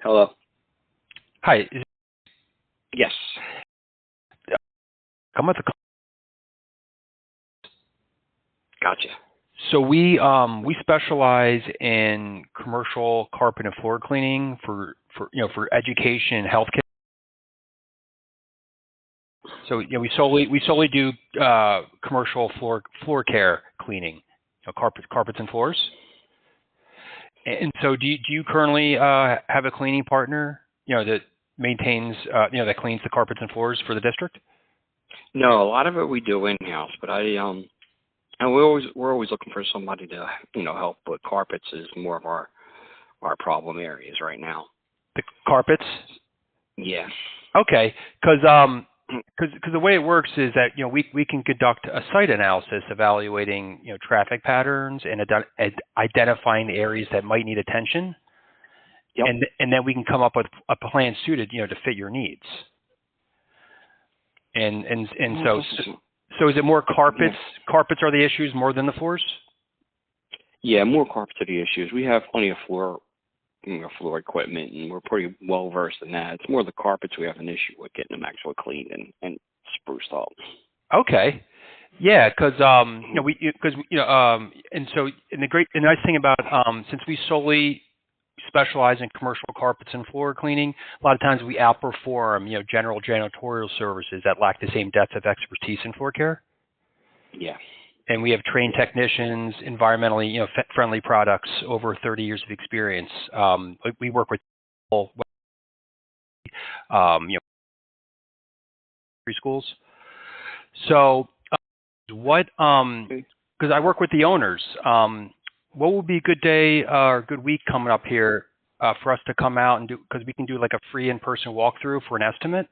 Hello. Hi. Yes. I'm at the. Gotcha. So we specialize in commercial carpet and floor cleaning for education and healthcare. So we solely do commercial floor care cleaning, carpets and floors. And so do you currently have a cleaning partner that maintains that cleans the carpets and floors for the district? No, a lot of it we do in house, but and we're always looking for somebody to help. But carpets is more of our problem areas right now. The carpets. Yeah. Okay, because the way it works is that we can conduct a site analysis evaluating traffic patterns and identifying the areas that might need attention. Yep. And then we can come up with a plan suited to fit your needs. And so is it more carpets? Yeah. Carpets are the issues more than the floors? Yeah, more carpets are the issues. We have plenty of floor equipment, and we're pretty well versed in that. It's more the carpets we have an issue with getting them actually cleaned and spruced up. Okay. Yeah, because and so the nice thing about since we solely specialize in commercial carpets and floor cleaning, a lot of times we outperform general janitorial services that lack the same depth of expertise in floor care. Yeah. And we have trained technicians, environmentally friendly products, over 30 years of experience. We work with schools. So what because I work with the owners, what would be a good day or good week coming up here for us to come out and do, because we can do like a free in-person walkthrough for an estimate?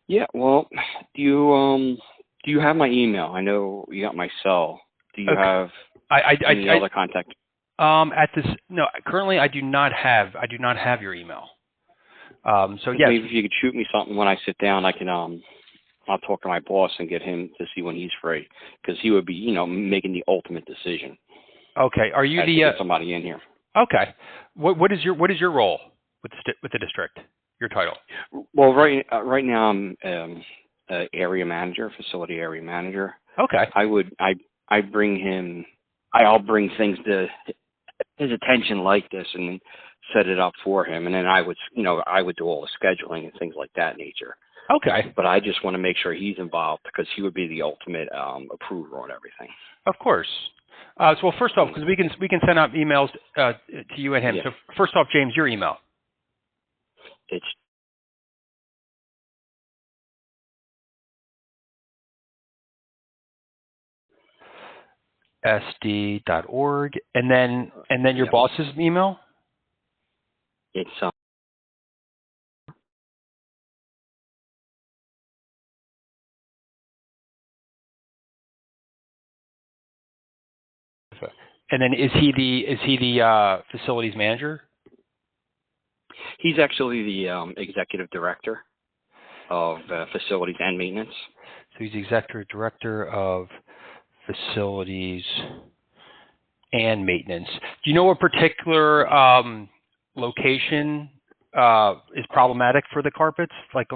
Yeah, well, do you have my email? I know you got my cell. Do you have any other contact? Currently I do not have your email. So yes. Maybe if you could shoot me something when I sit down, I can I'll talk to my boss and get him to see when he's free, because he would be making the ultimate decision. Okay. Are you get somebody in here? Okay. What is your role with the district? Your title? Well, right now I'm area manager, facility area manager. Okay. I'll bring things to his attention like this and set it up for him, and then I would do all the scheduling and things like that nature. Okay. But I just want to make sure he's involved, because he would be the ultimate approver on everything. Of course. So first off, because we can send out emails to you and him. Yeah. So first off, James, your email. It's sd.org, and then your boss's email. It's And then is he the facilities manager? He's actually the executive director of facilities and maintenance. So he's executive director of facilities and maintenance. Do you know what particular location is problematic for the carpets, like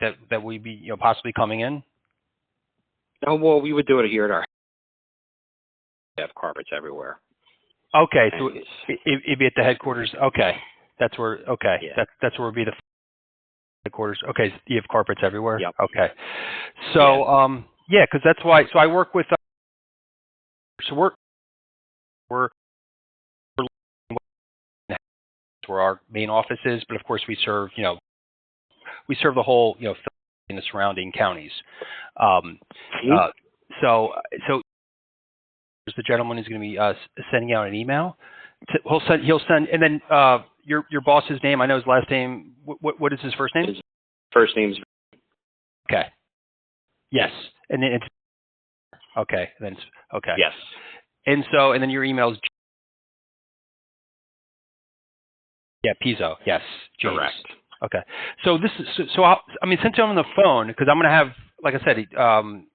that we be possibly coming in? Oh, well, we would do it here at our. We have carpets everywhere. Okay, so it'd be at the headquarters. Okay, that's where. Okay, yeah. that's where it'd be the headquarters. Okay, you have carpets everywhere. Yep. Okay, so yeah, because that's why. So I work with. So we're where our main office is, but of course we serve the whole in the surrounding counties. So the gentleman is going to be sending out an email. He'll send, and then your boss's name. I know his last name. What is his first name? His first name's. Okay. Yes, and then it's okay. And then it's okay. Yes. And then your email is. Yeah, Pizzo. Yes, James. Correct. Okay. So this is since I'm on the phone, because I'm going to have, like I said, I'm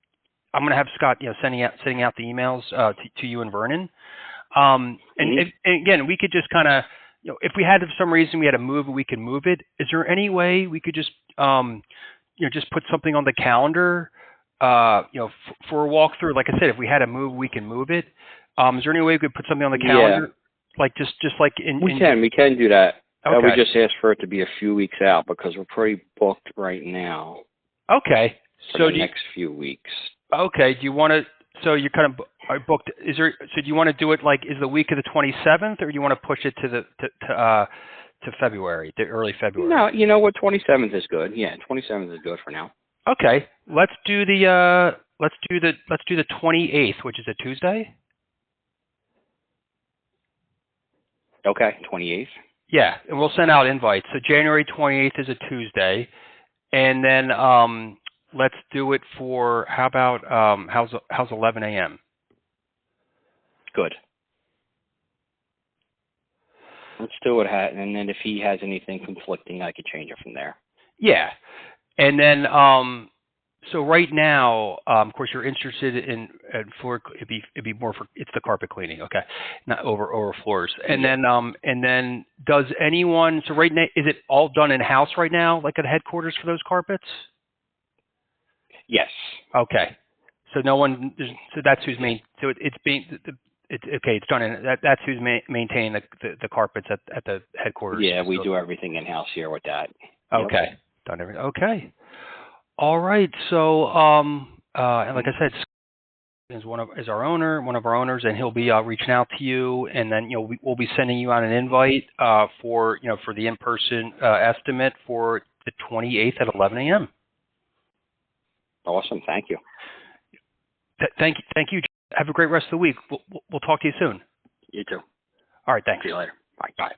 going to have Scott, sending out the emails to you and Vernon. And again, we could just kind of, if we had for some reason we had to move it, we can move it. Is there any way we could just just put something on the calendar, for a walkthrough? Like I said, if we had to move, we can move it. Is there any way we could put something on the calendar? Like just like we can do that. Okay. We just ask for it to be a few weeks out because we're pretty booked right now. Okay. For the next few weeks. Okay. Do you want to? So you're kind of are booked. Is there? So do you want to do it like is the week of the 27th, or do you want to push it to February, to early February? No, you know what? 27th is good. Yeah, 27th is good for now. Okay. Let's do the 28th, which is a Tuesday. Okay, 28th. Yeah, and we'll send out invites. So January 28th is a Tuesday, and then let's do it for how about how's 11 a.m. Good. Let's do it, and then if he has anything conflicting, I could change it from there. Yeah, and then so right now, of course, you're interested in floor. It'd be more for it's the carpet cleaning, okay, not over floors. And then does anyone? So right now, is it all done in house right now, like at headquarters for those carpets? Yes. Okay. So no one. So that's who's main. So it's being. It's okay. It's done in. That's who's maintaining the carpets at the headquarters. Yeah, we do everything in house here with that. Okay. Yep. Done everything. Okay. All right. So, and like I said, is our owner, one of our owners, and he'll be reaching out to you, and then we'll be sending you out an invite for the in-person estimate for the 28th at 11 a.m. Awesome. Thank you. Thank you. Have a great rest of the week. We'll talk to you soon. You too. All right. Thanks. See you later. Bye.